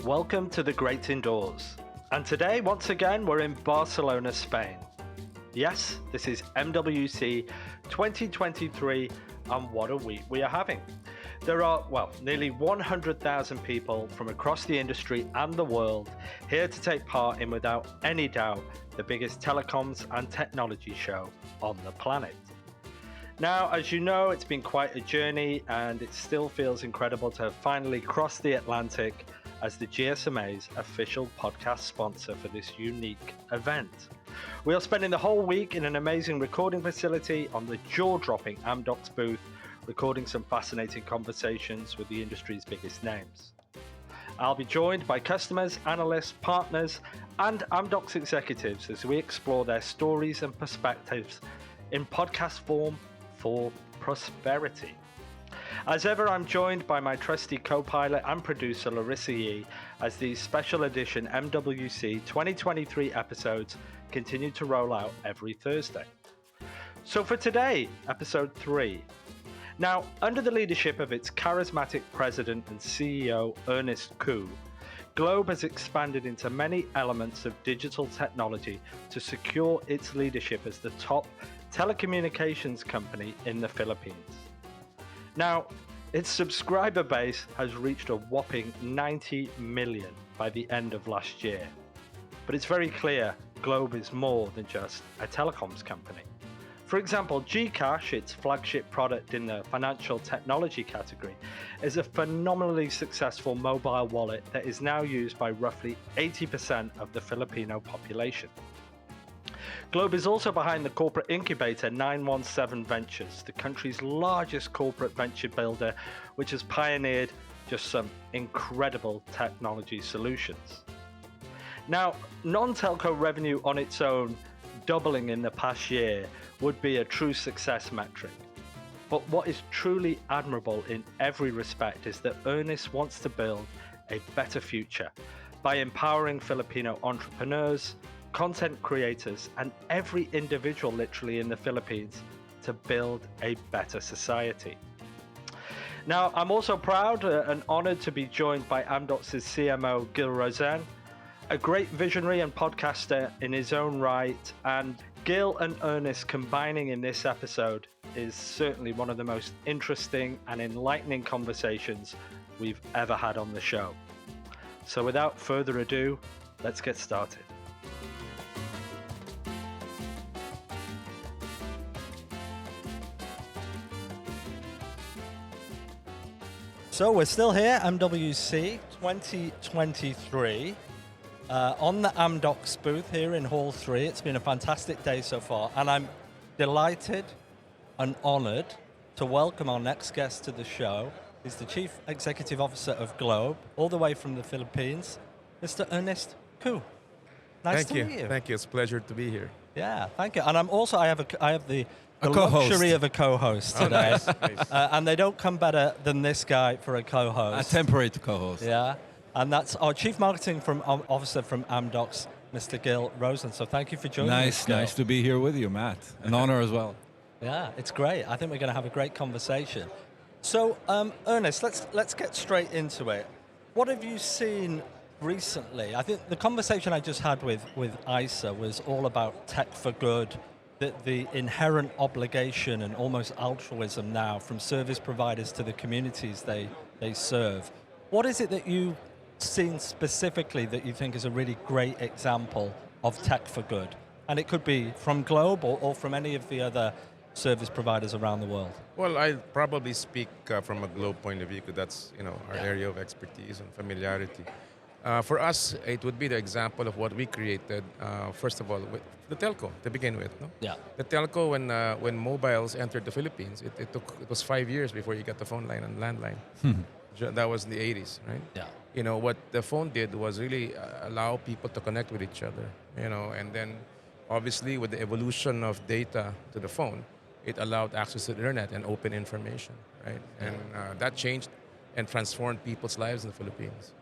Welcome to the Great Indoors. And today, once again, we're in Barcelona, Spain. Yes, this is MWC 2023, and what a week we are having. There are, nearly 100,000 people from across the industry and the world here to take part in, without any doubt, the biggest telecoms and technology show on the planet. Now, as you know, it's been quite a journey, and it still feels incredible to have finally crossed the Atlantic as the GSMA's official podcast sponsor for this unique event. We are spending the whole week in an amazing recording facility on the jaw-dropping Amdocs booth, recording some fascinating conversations with the industry's biggest names. I'll be joined by customers, analysts, partners, and Amdocs executives as we explore their stories and perspectives in podcast form for prosperity. As ever, I'm joined by my trusty co-pilot and producer, Larissa Yee, as these special edition MWC 2023 episodes continue to roll out every Thursday. So for today, episode 3. Now, under the leadership of its charismatic president and CEO, Ernest Cu, Globe has expanded into many elements of digital technology to secure its leadership as the top telecommunications company in the Philippines. Now, its subscriber base has reached a whopping 90 million by the end of last year. But it's very clear Globe is more than just a telecoms company. For example, GCash, its flagship product in the financial technology category, is a phenomenally successful mobile wallet that is now used by roughly 80% of the Filipino population. Globe is also behind the corporate incubator 917 Ventures, the country's largest corporate venture builder, which has pioneered just some incredible technology solutions. Now, non-telco revenue on its own doubling in the past year would be a true success metric. But what is truly admirable in every respect is that Ernest wants to build a better future by empowering Filipino entrepreneurs, content creators, and every individual literally in the Philippines to build a better society. Now, I'm also proud and honored to be joined by Amdocs' CMO, Gil Rosen, a great visionary and podcaster in his own right, and Gil and Ernest combining in this episode is certainly one of the most interesting and enlightening conversations we've ever had on the show. So without further ado, let's get started. So we're still here, MWC 2023, on the Amdocs booth here in Hall 3. It's been a fantastic day so far, and I'm delighted and honored to welcome our next guest to the show. He's the Chief Executive Officer of Globe, all the way from the Philippines, Mr. Ernest Cu. Nice to meet you. Thank you. It's a pleasure to be here. Yeah, thank you. And I have the luxury of a co-host today. Oh, nice. And they don't come better than this guy for a co-host. A temporary co-host. Yeah, and that's our Chief Marketing Officer from Amdocs, Mr. Gil Rosen. So thank you for joining us, Gil. Nice to be here with you, Matt. An honor as well. Yeah, it's great. I think we're going to have a great conversation. So, Ernest, let's get straight into it. What have you seen recently? I think the conversation I just had with ISA was all about tech for good, the inherent obligation and almost altruism now from service providers to the communities they serve. What is it that you've seen specifically that you think is a really great example of tech for good? And it could be from Globe or from any of the other service providers around the world. Well, I probably speak from a Globe point of view because that's our area of expertise and familiarity. For us, it would be the example of what we created, first of all, with the telco to begin with. No? Yeah. The telco, when mobiles entered the Philippines, it was 5 years before you got the phone line and landline. That was in the 80s, right? Yeah. What the phone did was really allow people to connect with each other, and then obviously with the evolution of data to the phone, it allowed access to the internet and open information, right? And that changed and transformed people's lives in the Philippines.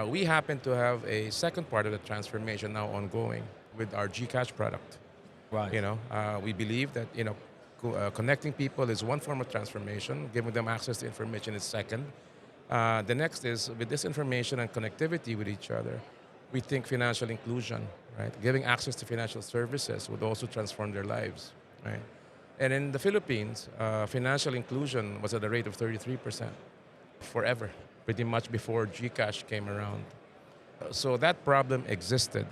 We happen to have a second part of the transformation now ongoing with our GCash product. Right. We believe that connecting people is one form of transformation. Giving them access to information is second. The next is with this information and connectivity with each other, we think financial inclusion, right? Giving access to financial services would also transform their lives, right? And in the Philippines, financial inclusion was at a rate of 33% forever, pretty much before GCash came around. So that problem existed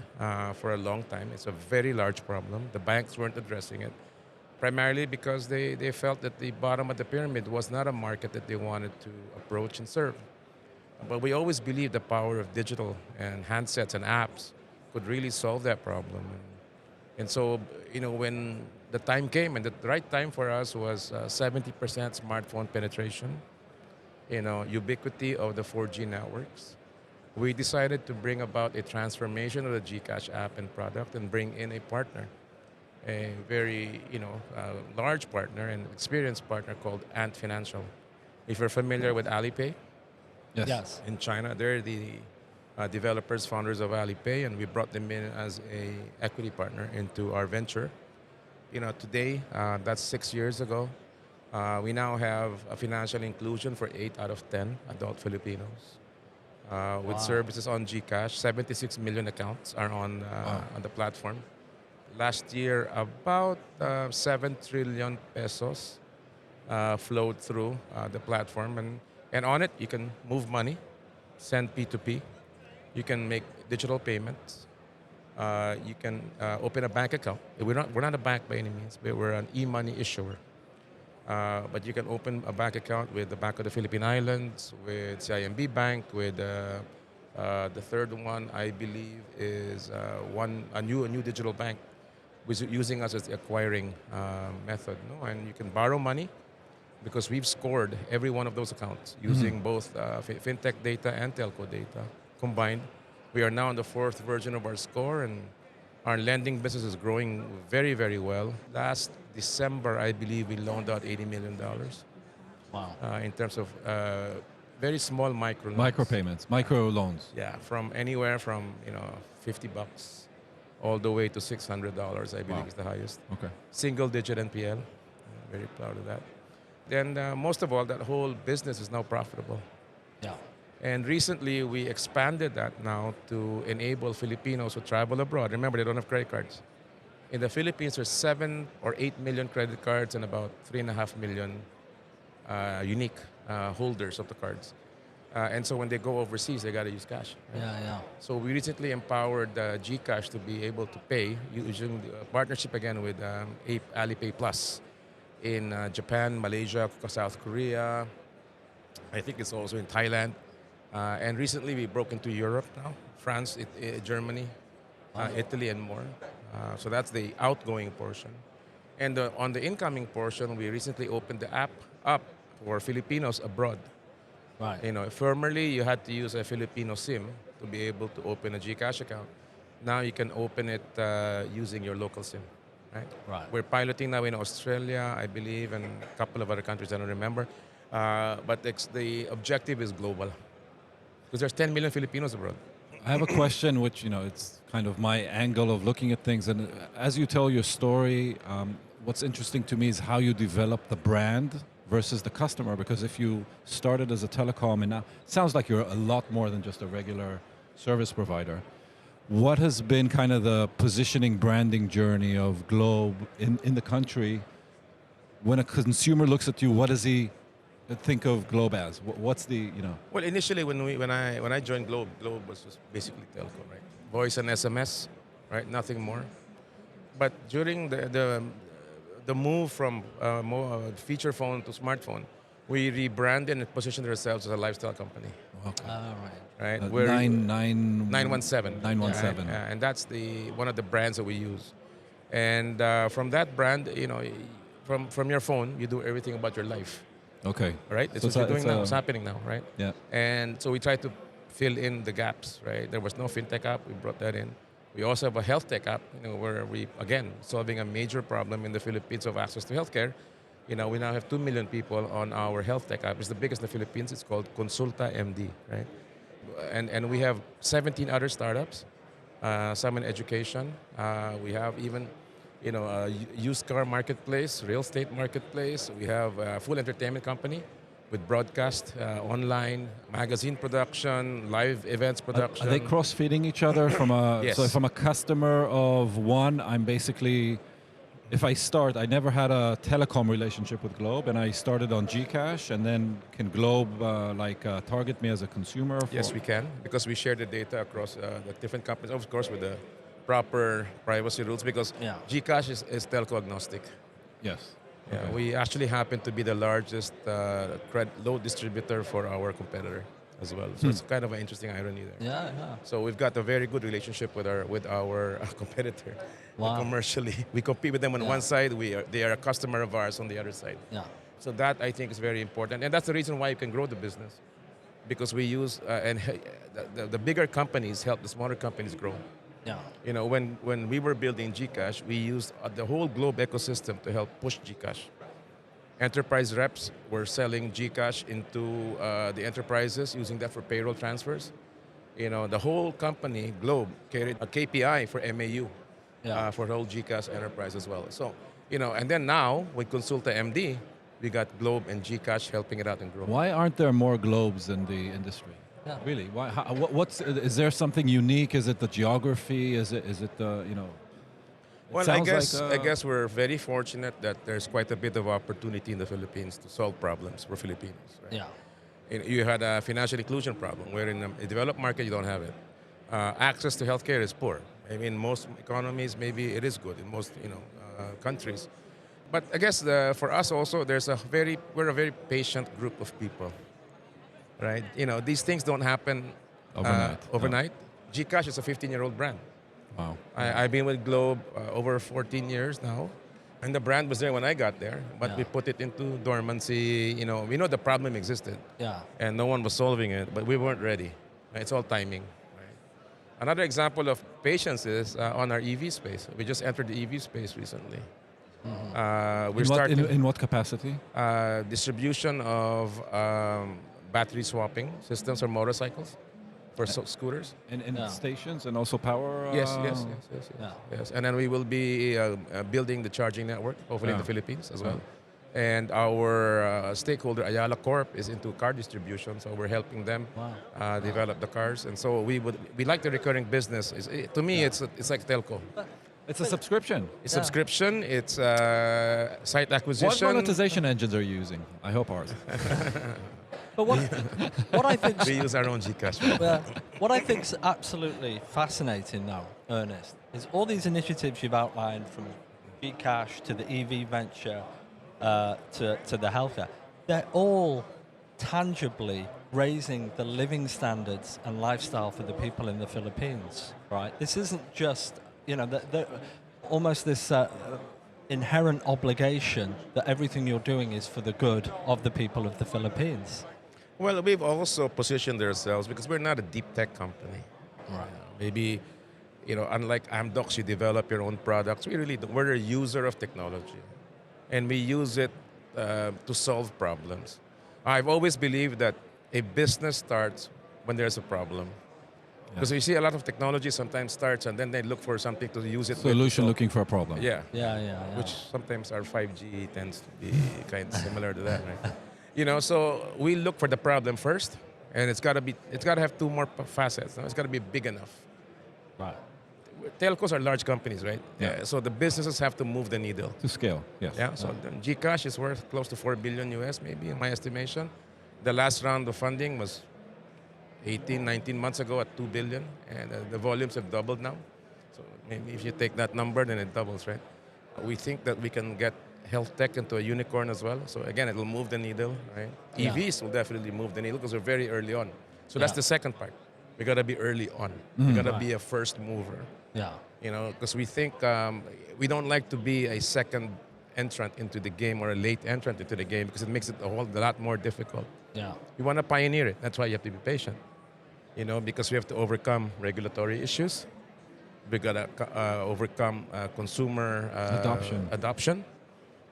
for a long time. It's a very large problem. The banks weren't addressing it, primarily because they felt that the bottom of the pyramid was not a market that they wanted to approach and serve. But we always believed the power of digital and handsets and apps could really solve that problem. And so, when the time came, and the right time for us was 70% smartphone penetration, ubiquity of the 4G networks, we decided to bring about a transformation of the GCash app and product and bring in a partner, a very large partner and experienced partner called Ant Financial. If you're familiar with Alipay, Yes. in China, they're the developers, founders of Alipay, and we brought them in as a equity partner into our venture. Today, that's 6 years ago. We now have a financial inclusion for 8 out of 10 adult Filipinos. With services on GCash, 76 million accounts are on the platform. Last year, about 7 trillion pesos flowed through the platform. And on it, you can move money, send P2P. You can make digital payments. You can open a bank account. We're not a bank by any means, but we're an e-money issuer. But you can open a bank account with the Bank of the Philippine Islands, with CIMB Bank, with the third one, I believe, is a new digital bank, which is using us as the acquiring method. No? And you can borrow money because we've scored every one of those accounts using both fintech data and telco data combined. We are now on the 4th version of our score, and our lending business is growing very, very well. Last December, I believe we loaned out $80 million. Wow. In terms of very small micro loans. Micropayments, micro loans. Yeah, from anywhere from $50 all the way to $600, I believe is the highest. Okay. Single digit NPL. I'm very proud of that. Then most of all, that whole business is now profitable. Yeah. And recently, we expanded that now to enable Filipinos who travel abroad. Remember, they don't have credit cards. In the Philippines, there's 7 or 8 million credit cards and about 3.5 million unique holders of the cards. And so when they go overseas, they got to use cash. Right? Yeah. So we recently empowered GCash to be able to pay using a partnership again with Alipay Plus in Japan, Malaysia, South Korea. I think it's also in Thailand. And recently we broke into Europe now, France, Germany, Italy, and more. So that's the outgoing portion. And on the incoming portion, we recently opened the app up for Filipinos abroad. Right. Formerly you had to use a Filipino SIM to be able to open a GCash account. Now you can open it using your local SIM. Right. We're piloting now in Australia, I believe, and a couple of other countries I don't remember. But the objective is global. Because there's 10 million Filipinos abroad. I have a question, which it's kind of my angle of looking at things. And as you tell your story, what's interesting to me is how you develop the brand versus the customer. Because if you started as a telecom, and now it sounds like you're a lot more than just a regular service provider. What has been kind of the positioning branding journey of Globe in the country? When a consumer looks at you, what does he think of Globe as? What's the, Well, initially when I joined Globe was just basically telco, right? Voice and SMS, right? Nothing more. But during the move from feature phone to smartphone, we rebranded and positioned ourselves as a lifestyle company. Okay. Right? 917. 917. Yeah, and that's one of the brands that we use. And from that brand, from your phone, you do everything about your life. Okay. Right? It's what you're doing now. It's happening now, right? Yeah. And so we try to fill in the gaps, right? There was no fintech app. We brought that in. We also have a health tech app, where we, again, solving a major problem in the Philippines of access to healthcare. We now have 2 million people on our health tech app. It's the biggest in the Philippines. It's called Consulta MD, right? And we have 17 other startups, some in education. We have even a used car marketplace, real estate marketplace. We have a full entertainment company with broadcast, online, magazine production, live events production. Are they cross-feeding each other from a? Yes. So if I'm a customer of one, I'm basically, if I start, I never had a telecom relationship with Globe, and I started on Gcash, and then can Globe target me as a consumer? Yes, we can, because we share the data across the different companies, of course, with the proper privacy rules, because Yeah. Gcash is telco agnostic. Yes. Yeah, Okay. we actually happen to be the largest load distributor for our competitor as well. So it's kind of an interesting irony there. Yeah, yeah. So we've got a very good relationship with our competitor. Wow. Commercially, we compete with them on Yeah. one side. They are a customer of ours on the other side. Yeah. So that, I think, is very important, and that's the reason why you can grow the business, because we use the bigger companies help the smaller companies grow. Yeah. You know, when we were building Gcash, we used the whole Globe ecosystem to help push Gcash. Enterprise reps were selling Gcash into the enterprises, using that for payroll transfers. You know, the whole company, Globe, carried a KPI for MAU, Yeah. for the whole Gcash enterprise as well. So, you know, and then now, with Consulta MD, we got Globe and Gcash helping it out and grow. Why aren't there more Globes in the industry? Yeah. Really? Why? Is there something unique? Is it the geography? Is it the, you know? It Well, I sounds like, guess we're very fortunate that there's quite a bit of opportunity in the Philippines to solve problems for Filipinos. Right? Yeah. You had a financial inclusion problem, where in a developed market you don't have it. Access to healthcare is poor. I mean, most economies, maybe it is good in most countries. But I guess for us also, we're a very patient group of people, right? You know, these things don't happen Overnight, no. Overnight. Gcash is a 15-year-old brand. wow. I've been with Globe over 14 years now, and the brand was there when I got there, but Yeah. we put it into dormancy. You know, we know the problem existed, Yeah. and no one was solving it, but we weren't ready. It's all timing. Right? Another example of patience is on our EV space. We just entered the EV space recently. We're starting In what capacity? distribution of battery swapping systems for motorcycles, for scooters. In Yeah. stations and also power? Yes. Yeah. Yes, and then we will be building the charging network, hopefully in Yeah. the Philippines as well. And our stakeholder, Ayala Corp, is into car distribution, so we're helping them Wow. develop the cars. And so we like the recurring business. To me, it's like telco. It's a subscription. It's Yeah. subscription, it's site What acquisition. monetization engines are you using? I hope ours. But what I think We use our own Gcash. what I think's absolutely fascinating now, Ernest, is all these initiatives you've outlined, from Gcash to the EV venture to the healthcare. They're all tangibly raising the living standards and lifestyle for the people in the Philippines, right? This isn't just, you know, almost this inherent obligation that everything you're doing is for the good of the people of the Philippines. Well, we've also positioned ourselves, because we're not a deep tech company. Right. Maybe, unlike Amdocs, you develop your own products. We're a user of technology, and we use it to solve problems. I've always believed that a business starts when there's a problem. Because you see a lot of technology sometimes starts, and then they look for something to use it with. Solution looking for a problem. Yeah. Yeah. Which sometimes our 5G tends to be kind of similar to that, right? So we look for the problem first, and it's got to have two more facets. It's got to be big enough. Right. Telcos are large companies, right? Yeah. So the businesses have to move the needle. To scale, yes. Yeah. So then Gcash is worth close to $4 billion US, maybe, in my estimation. The last round of funding was 18, 19 months ago at $2 billion, and the volumes have doubled now. So maybe if you take that number, then it doubles, right? We think that we can get health tech into a unicorn as well. So again, it will move the needle, right? Yeah. EVs will definitely move the needle because we're very early on. So that's Yeah. the second part. We got to be early on. We got to be a first mover. Yeah. Because we think we don't like to be a second entrant into the game or a late entrant into the game, because it makes it a lot more difficult. Yeah. You want to pioneer it. That's why you have to be patient. Because we have to overcome regulatory issues. We got to overcome consumer adoption.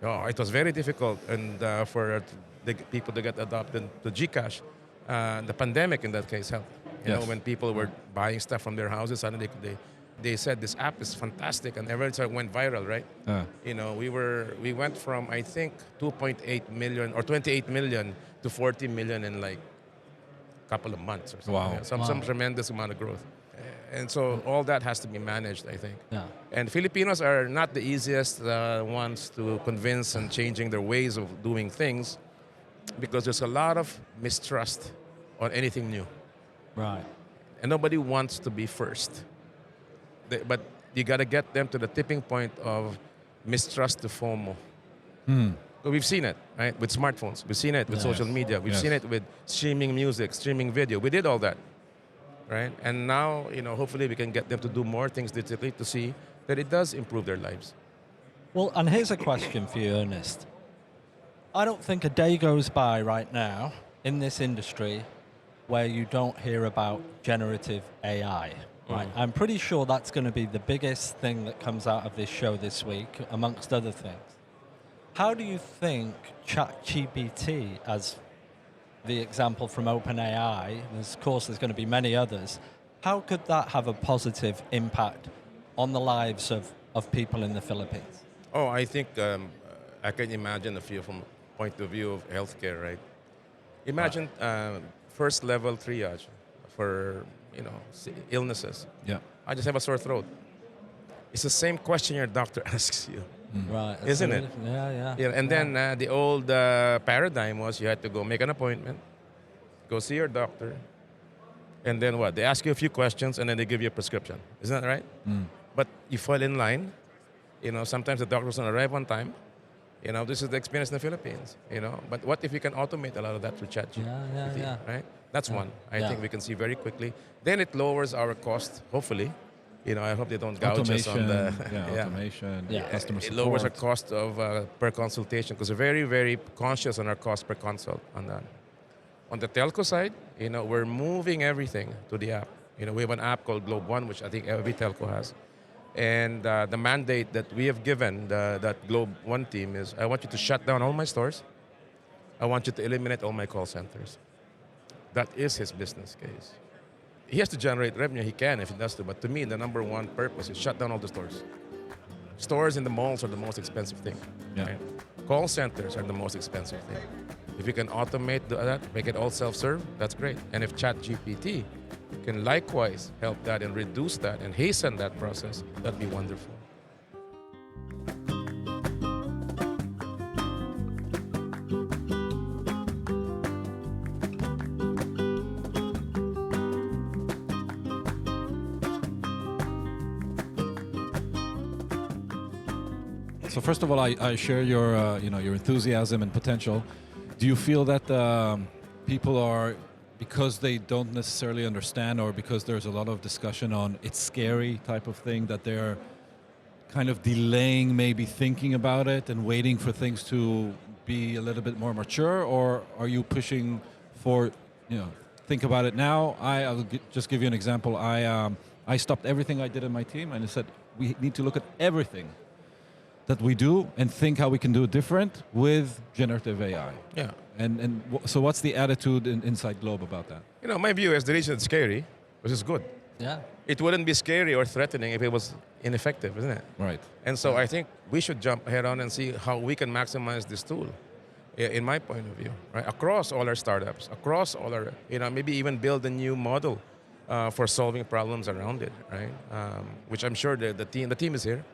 It was very difficult, and for the people to get adopted to Gcash. The pandemic in that case helped. Yes. When people were buying stuff from their houses, suddenly they said this app is fantastic, and everyone started went viral, right? You know, we went from I think 2.8 million or 28 million to 40 million in like a couple of months or something. Wow. Yeah, some tremendous amount of growth. And so all that has to be managed, I think. Yeah. And Filipinos are not the easiest ones to convince and changing their ways of doing things because there's a lot of mistrust on anything new. Right. And nobody wants to be first. But you got to get them to the tipping point of mistrust to FOMO. So we've seen it, right, with smartphones. We've seen it with social media. We've seen it with streaming music, streaming video. We did all that, right? And now, you know, hopefully we can get them to do more things digitally to see that it does improve their lives. Well, and here's a question for you, Ernest. I don't think a day goes by right now in this industry where you don't hear about generative AI. Right. I'm pretty sure that's going to be the biggest thing that comes out of this show this week, amongst other things. How do you think ChatGPT, as the example from OpenAI, of course there's going to be many others, how could that have a positive impact on the lives of people in the Philippines? Oh, I think I can imagine a few from point of view of healthcare, right? Imagine first level triage for illnesses. Yeah. I just have a sore throat. It's the same question your doctor asks you. Right. Isn't it? Yeah. And then the old paradigm was you had to go make an appointment, go see your doctor, and then what? They ask you a few questions and then they give you a prescription. Isn't that right? But you fall in line. You know, sometimes the doctor doesn't arrive on time. You know, this is the experience in the Philippines. You know, but what if we can automate a lot of that through ChatGPT? Yeah. Right? That's one. I think we can see very quickly. Then it lowers our cost, hopefully. You know, I hope they don't gouge us on the automation, customer support. It lowers our cost of per consultation because we're very, very conscious on our cost per consult on that. On the telco side, you know, we're moving everything to the app. You know, we have an app called Globe One, which I think every telco has. And the mandate that we have given that Globe One team is, I want you to shut down all my stores. I want you to eliminate all my call centers. That is his business case. He has to generate revenue. He can if he does to. But to me, the number one purpose is shut down all the stores. Stores in the malls are the most expensive thing. Yeah. Right? Call centers are the most expensive thing. If you can automate that, make it all self-serve, that's great. And if ChatGPT can likewise help that and reduce that and hasten that process, that'd be wonderful. So first of all, I share your your enthusiasm and potential. Do you feel that people are, because they don't necessarily understand, or because there's a lot of discussion on it's scary type of thing, that they're kind of delaying maybe thinking about it and waiting for things to be a little bit more mature? Or are you pushing for, think about it now? I'll just give you an example. I stopped everything I did in my team and I said, we need to look at everything that we do and think how we can do it different with generative AI. Yeah. So what's the attitude inside Globe about that? You know, my view is the reason it's scary, which is good. Yeah. It wouldn't be scary or threatening if it was ineffective, isn't it? Right. And so I think we should jump head on and see how we can maximize this tool, in my point of view, right? Across all our startups, across all our, maybe even build a new model for solving problems around it, right? Which I'm sure the team is here.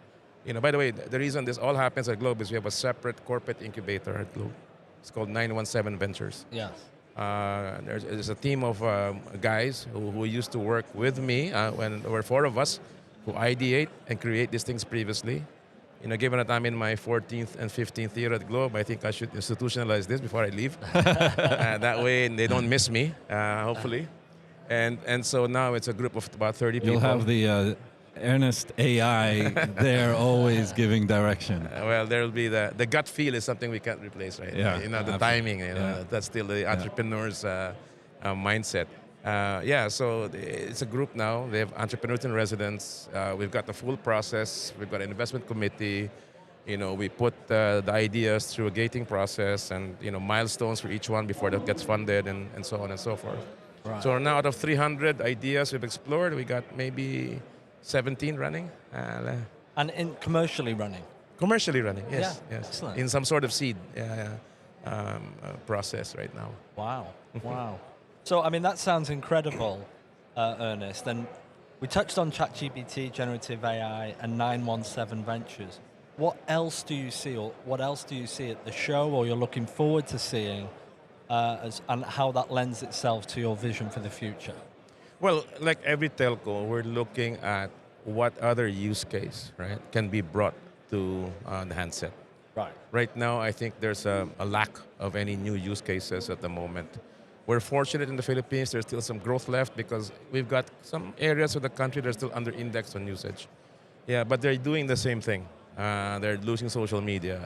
By the way, the reason this all happens at Globe is we have a separate corporate incubator at Globe. It's called 917 Ventures. Yes. There's a team of guys who used to work with me when there were four of us who ideate and create these things previously. Given that I'm in my 14th and 15th year at Globe, I think I should institutionalize this before I leave. That way they don't miss me, hopefully. And so now it's a group of about 30 people. You'll have the Ernest AI there always giving direction. Well, there'll be the gut feel is something we can't replace, right? Yeah, the absolutely. timing, that's still the entrepreneur's mindset. So it's a group now. They have entrepreneurs in residence. We've got the full process. We've got an investment committee. We put the ideas through a gating process and, milestones for each one before that gets funded and so on and so forth. Right. So now out of 300 ideas we've explored, we got maybe 17 running. And in commercially running. Commercially running, yes. Yeah, yes. excellent. In some sort of seed process right now. Wow, wow. So, I mean, that sounds incredible, Ernest. And we touched on ChatGPT, generative AI, and 917 Ventures. What else do you see, or what else do you see at the show, or you're looking forward to seeing, and how that lends itself to your vision for the future? Well, like every telco, we're looking at what other use case, right, can be brought to the handset. Right. Right now, I think there's a lack of any new use cases at the moment. We're fortunate in the Philippines, there's still some growth left because we've got some areas of the country that are still under indexed on usage. Yeah, but they're doing the same thing. They're losing social media,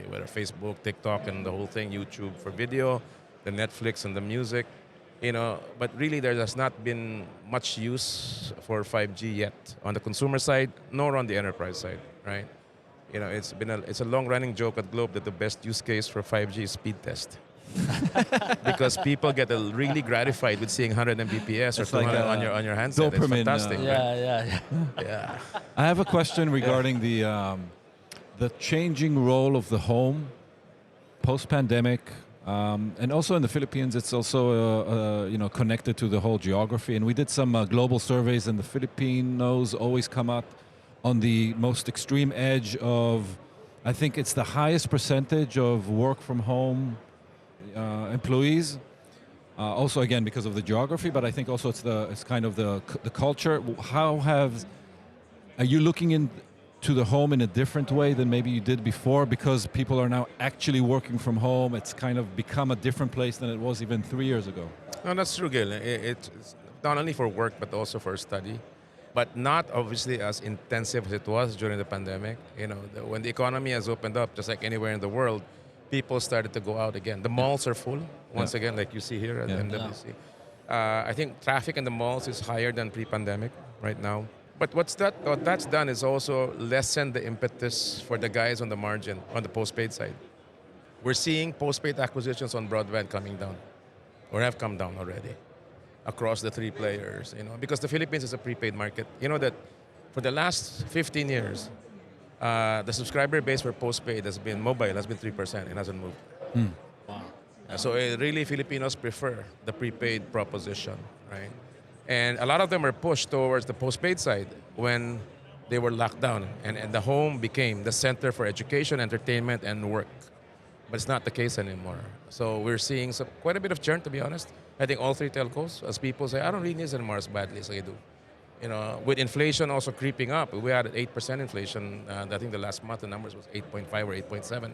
whether Facebook, TikTok, and the whole thing, YouTube for video, the Netflix and the music, but really there has not been much use for 5G yet on the consumer side, nor on the enterprise side, right? It's a long-running joke at Globe that the best use case for 5G is speed test. Because people get really gratified with seeing 100 Mbps or 200 on your handset. It's dopamine, fantastic. Right? Yeah. I have a question regarding the changing role of the home post-pandemic, and also in the Philippines. It's also connected to the whole geography. And we did some global surveys, and the Filipinos always come up on the most extreme edge of, I think it's the highest percentage of work from home employees. Also, again, because of the geography, but I think also it's kind of the culture. Are you looking into the home in a different way than maybe you did before, because people are now actually working from home? It's kind of become a different place than it was even 3 years ago. No, that's true, Gil. It's not only for work, but also for study. But not obviously as intensive as it was during the pandemic. When the economy has opened up, just like anywhere in the world, people started to go out again. The malls are full, once again, like you see here at MWC. I think traffic in the malls is higher than pre-pandemic right now. But what that's done is also lessen the impetus for the guys on the margin, on the postpaid side. We're seeing postpaid acquisitions on broadband coming down, or have come down already, across the three players, because the Philippines is a prepaid market. That for the last 15 years, the subscriber base for postpaid has been 3%. It hasn't moved. Wow. So really, Filipinos prefer the prepaid proposition, right? And a lot of them are pushed towards the postpaid side when they were locked down, and the home became the center for education, entertainment, and work. But it's not the case anymore. So we're seeing quite a bit of churn, to be honest. I think all three telcos, as people say, I don't really need this anymore as badly as I do. With inflation also creeping up, we had 8% inflation. I think the last month the numbers was 8.5 or 8.7.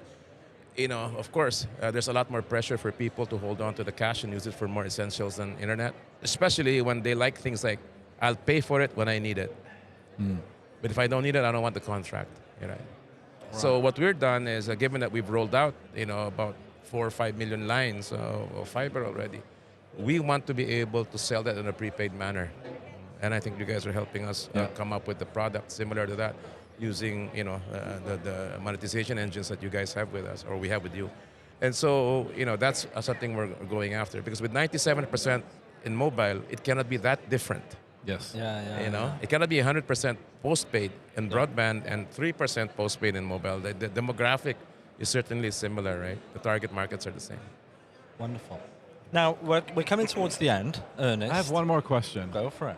Of course, there's a lot more pressure for people to hold on to the cash and use it for more essentials than internet, especially when they like things like, I'll pay for it when I need it. But if I don't need it, I don't want the contract. Right? So what we've done is, given that we've rolled out, about 4 or 5 million lines of fiber already, we want to be able to sell that in a prepaid manner. And I think you guys are helping us come up with the product similar to that, using the monetization engines that you guys have with us, or we have with you. And so that's something we're going after, because with 97% in mobile, it cannot be that different. Yes. It cannot be 100% postpaid in broadband and 3% postpaid in mobile. The demographic is certainly similar, right? The target markets are the same. Wonderful. Now, we're coming towards the end, Ernest. I have one more question. Go for it.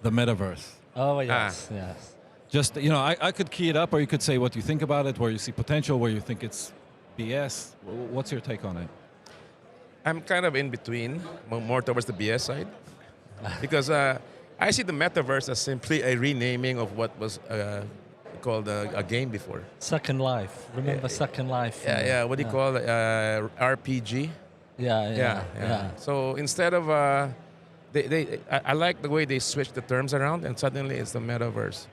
The metaverse. Oh, yes, yes. Just, I could key it up, or you could say what you think about it, where you see potential, where you think it's BS. What's your take on it? I'm kind of in between, more towards the BS side. Because I see the metaverse as simply a renaming of what was called a game before. Second Life. Remember Second Life? Yeah. What do you call it? RPG? Yeah. So instead of, I like the way they switched the terms around, and suddenly it's the metaverse.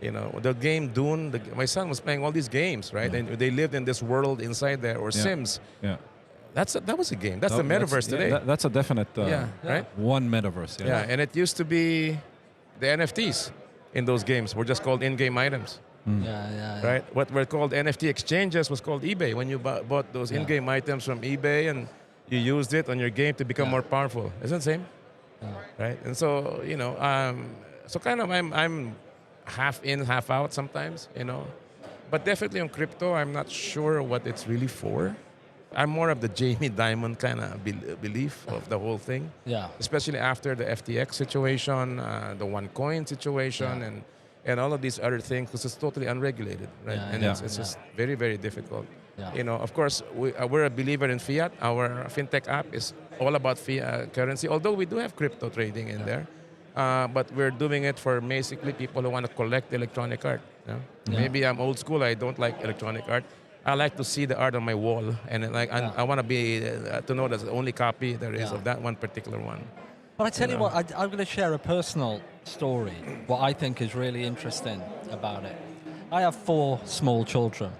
The game Dune, my son was playing all these games, right? And they lived in this world inside there, or Sims. Yeah. That was a game. That's the metaverse today. That's a definite right? one metaverse. Yeah, and it used to be the NFTs in those games were just called in-game items. Right? What were called NFT exchanges was called eBay, when you bought those in-game items from eBay and you used it on your game to become more powerful. Isn't it the same? Right? And so, So kind of I'm half in, half out sometimes, But definitely on crypto, I'm not sure what it's really for. I'm more of the Jamie Dimon kind of belief of the whole thing. Yeah. Especially after the FTX situation, the OneCoin situation, and all of these other things, because it's totally unregulated, right? Yeah, and yeah. it's just very, very difficult. Yeah. Of course, we're a believer in fiat. Our fintech app is all about fiat currency, although we do have crypto trading in there. But we're doing it for basically people who want to collect electronic art. Yeah. Maybe I'm old school. I don't like electronic art. I like to see the art on my wall, and I want to be to know that's the only copy there is of that one particular one. But I tell you what, I'm going to share a personal story, what I think is really interesting about it. I have 4 small children,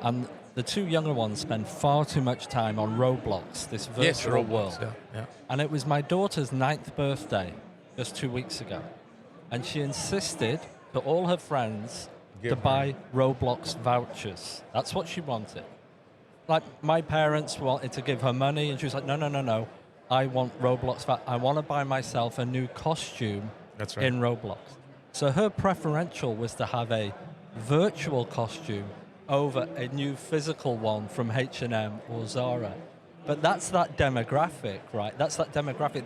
and the 2 younger ones spend far too much time on Roblox, this virtual world. Yeah. And it was my daughter's 9th birthday just 2 weeks ago, and she insisted to all her friends to buy Roblox vouchers. That's what she wanted. Like, my parents wanted to give her money, and she was like, no. I want Roblox. I want to buy myself a new costume in Roblox. So her preferential was to have a virtual costume over a new physical one from H&M or Zara. But that's that demographic, right? That's that demographic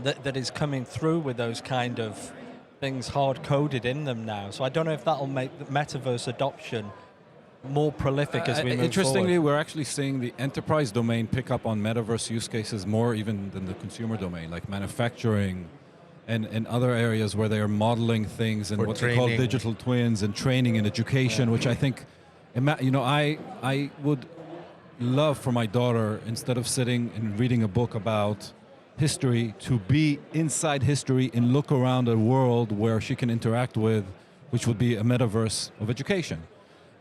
that is coming through with those kind of things hard-coded in them now. So I don't know if that'll make the metaverse adoption more prolific as we move Interestingly, forward. we're actually seeing the enterprise domain pick up on metaverse use cases more even than the consumer domain, like manufacturing and other areas where they are modeling things and what they call digital twins and training and education, which I think, I would love for my daughter, instead of sitting and reading a book about history, to be inside history and look around a world where she can interact with, which would be a metaverse of education,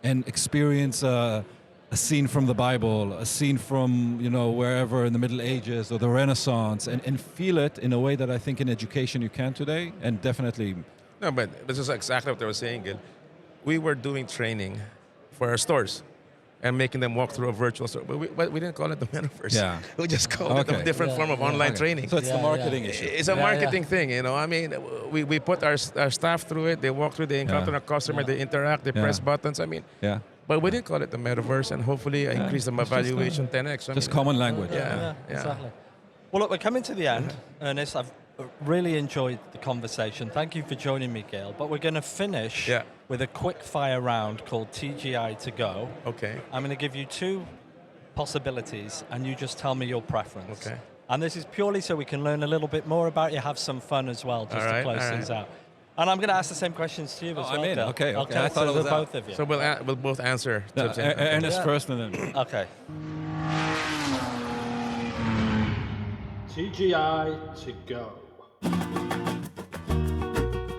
and experience a scene from the Bible, a scene from wherever in the Middle Ages or the Renaissance, and feel it in a way that I think in education you can today, and definitely. No, but this is exactly what I was saying, Gil. We were doing training for our stores and making them walk through a virtual store. But we didn't call it the metaverse. Yeah. We just called it a different form of online training. So it's the marketing issue. It's a marketing thing, I mean, we put our staff through it. They walk through, they encounter a customer, they interact, they press buttons. I mean, but we didn't call it the metaverse, and hopefully increase the valuation 10x. Just common language. Yeah, exactly. Well, look, we're coming to the end, Ernest. I've really enjoyed the conversation. Thank you for joining me, Gil. But we're going to finish with a quick fire round called TGI to go. Okay. I'm going to give you 2 possibilities, and you just tell me your preference. Okay. And this is purely so we can learn a little bit more about you, have some fun as well, just to close things out. And I'm going to ask the same questions to you as well. I'm in. Okay. I thought it was both of you. So we'll both answer. Ernest first, and then. Okay. TGI to go.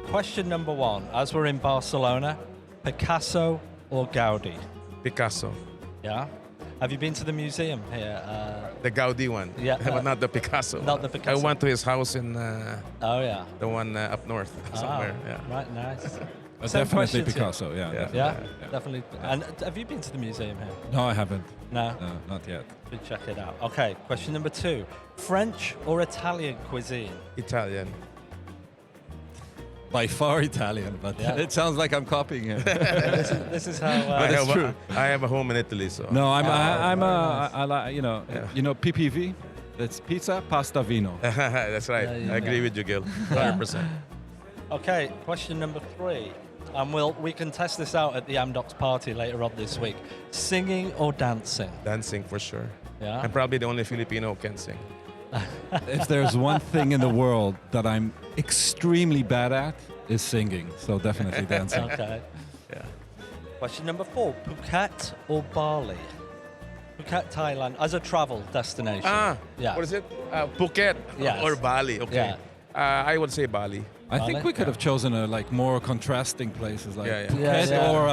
Question number 1. As we're in Barcelona, Picasso or Gaudi? Picasso. Yeah. Have you been to the museum here? The Gaudi one. Yeah. But not the Picasso. Not the Picasso. I went to his house in oh, yeah. the one up north somewhere. Yeah. Right, nice. Definitely Picasso, Yeah, definitely. And have you been to the museum here? No, I haven't. No? No, not yet. Should check it out. Okay, question number 2. French or Italian cuisine? Italian. By far Italian, but it sounds like I'm copying it. this is how. But it's true. I have a home in Italy, so. No, I like PPV. That's pizza, pasta, vino. That's right. I agree with you, Gil. 100%. Okay, question number 3. And we can test this out at the Amdocs party later on this week. Singing or dancing? Dancing for sure. Yeah. I'm probably the only Filipino who can sing. If there's one thing in the world that I'm extremely bad at, is singing. So definitely dancing. Okay. Yeah. Question number 4. Phuket or Bali? Phuket, Thailand, as a travel destination. What is it? Phuket or Bali? Okay. Yeah. I would say Bali. I think we could have chosen more contrasting places like Phuket or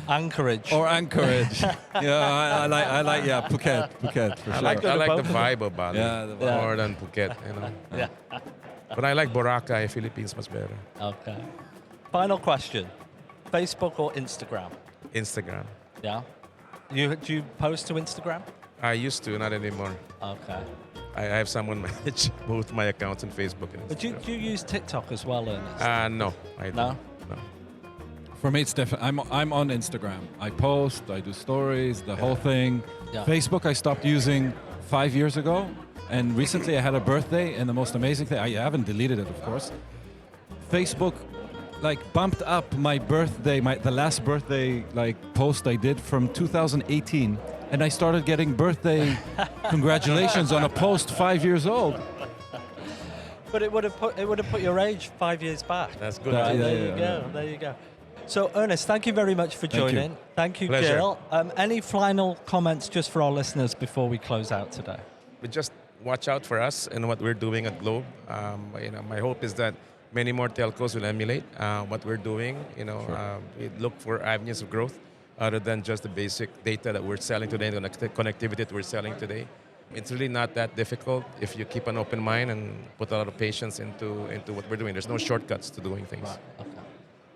Anchorage. Anchorage. I like Phuket for sure. I like the vibe of Bali more than Phuket, Yeah. But I like Boracay, Philippines, much better. Okay. Final question. Facebook or Instagram? Instagram. Yeah. Do you post to Instagram? I used to, not anymore. Okay. I have someone manage both my accounts on Facebook and But Instagram. do you use TikTok as well, Ernest? No, I don't. No? No. For me, it's definitely. I'm on Instagram. I post. I do stories. The whole thing. Yeah. Facebook, I stopped using 5 years ago, and recently I had a birthday. And the most amazing thing, I haven't deleted it, of course. Facebook, like, bumped up my birthday, the last birthday post I did from 2018, and I started getting birthday congratulations on a post 5 years old. But it would have put your age 5 years back. That's good. Yeah, There yeah, you go. yeah. There you go. So, Ernest, thank you very much for Thank you. joining. Thank you, Pleasure. Gil. Any final comments just for our listeners before we close out today? But just watch out for us and what we're doing at Globe. My hope is that many more telcos will emulate what we're doing. We look for avenues of growth other than just the basic data that we're selling today, the connectivity that we're selling today. It's really not that difficult if you keep an open mind and put a lot of patience into what we're doing. There's no shortcuts to doing things. Right. Okay.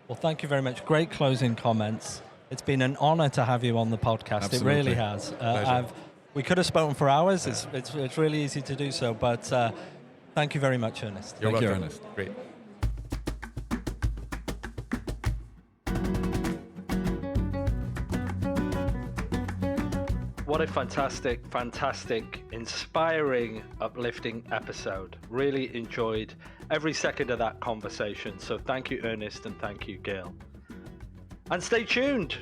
Well, thank you very much. Great closing comments. It's been an honor to have you on the podcast. Absolutely. It really has. Pleasure. We could have spoken for hours. It's really easy to do so, but thank you very much, Ernest. You're Thank you, welcome. Ernest. Great. What a fantastic, inspiring, uplifting episode. Really enjoyed every second of that conversation. So thank you, Ernest, and thank you, Gil. And stay tuned.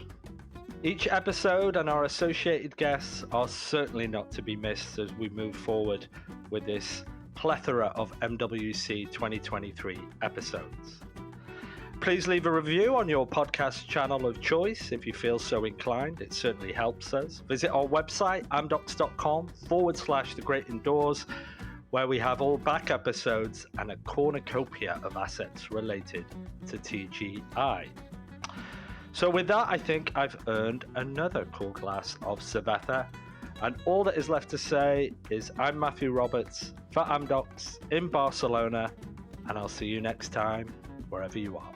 Each episode and our associated guests are certainly not to be missed as we move forward with this plethora of MWC 2023 episodes. Please leave a review on your podcast channel of choice if you feel so inclined. It certainly helps us. Visit our website, amdocs.com/The Great Indoors, where we have all back episodes and a cornucopia of assets related to TGI. So with that, I think I've earned another cool glass of Cerveza. And all that is left to say is I'm Matthew Roberts for Amdocs in Barcelona, and I'll see you next time, wherever you are.